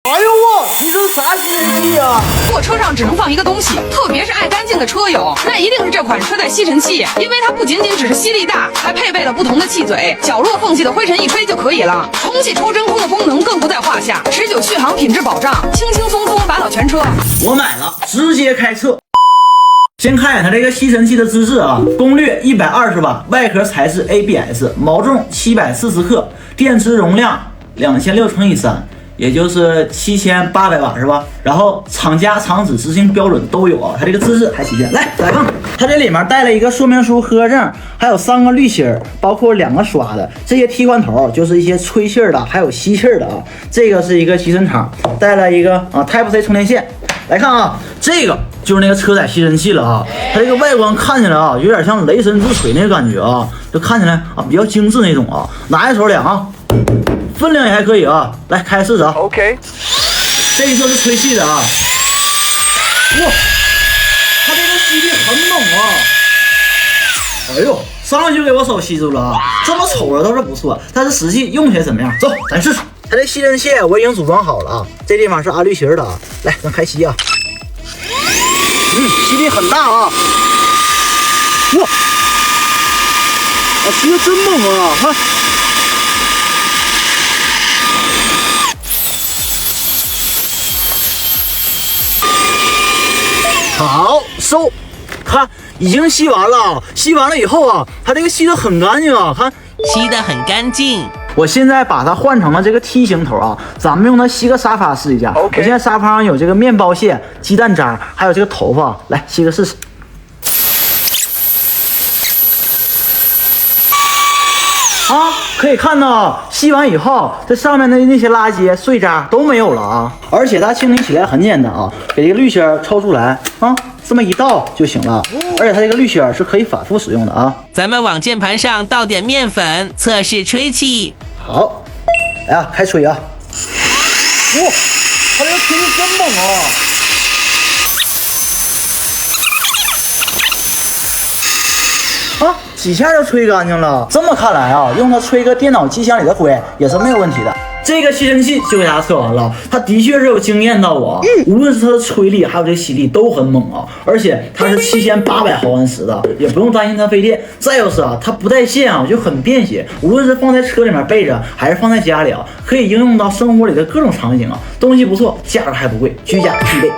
哎呦我，你这是啥吸尘器啊？货车上只能放一个东西，特别是爱干净的车友，那一定是这款车载吸尘器，因为它不仅仅只是吸力大，还配备了不同的气嘴，角落缝隙的灰尘一吹就可以了。空气抽真空的功能更不在话下，持久续航，品质保障，轻轻松松把倒全车。我买了，直接开测。先看一眼它这个吸尘器的资质啊，功率120瓦，外壳材质 ABS， 毛重740克，电池容量2600×3。也就是7800瓦是吧？然后厂家、厂址执行标准都有啊，它这个资质还齐全。来，再看，它这里面带了一个说明书、合格证，还有3个滤芯，包括2个刷的。这些踢罐头就是一些吹气的，还有吸气的啊。这个是一个集成厂，带了一个Type-C 充电线。来看啊，这个就是那个车载吸尘器了啊。它这个外观看起来啊，有点像雷神之锤那个感觉啊，就看起来啊比较精致那种啊。拿一手量啊。分量也还可以啊，来开试试啊。OK， 这一侧是吹气的啊，哇，它这个吸力很猛啊！哎呦，上来就给我手吸住了啊！这么瞅着倒是不错，但是实际用起来怎么样？走，咱试试。它这吸尘器我已经组装好了啊，这地方是安滤芯的啊。来，咱开吸啊。吸力很大啊！哇，吸的真猛啊！看。好收，看已经吸完了，吸完了以后啊，它这个吸的很干净啊，看吸得很干净。我现在把它换成了这个梯形头啊，咱们用它吸个沙发试一下。我现在沙发上有这个面包屑、鸡蛋渣，还有这个头发，来吸个试试。啊，可以看到吸完以后，这上面的那些垃圾碎渣都没有了啊！而且它清理起来很简单啊，给这个滤芯抽出来啊，这么一倒就行了。而且它这个滤芯是可以反复使用的啊。咱们往键盘上倒点面粉，测试吹气。好，来啊，开吹啊！哇，它这个吹力真猛啊！啊，几下就吹干净了。这么看来啊，用它吹个电脑机箱里的灰也是没有问题的。这个吸尘器就给大家测完了，它的确是有惊艳到我，无论是它的吹力还有这吸力都很猛啊，而且它是7800毫安时的，也不用担心它费电。再就是啊，它不带线啊，就很便携，无论是放在车里面备着，还是放在家里啊，可以应用到生活里的各种场景啊。东西不错，价格还不贵，居家必备。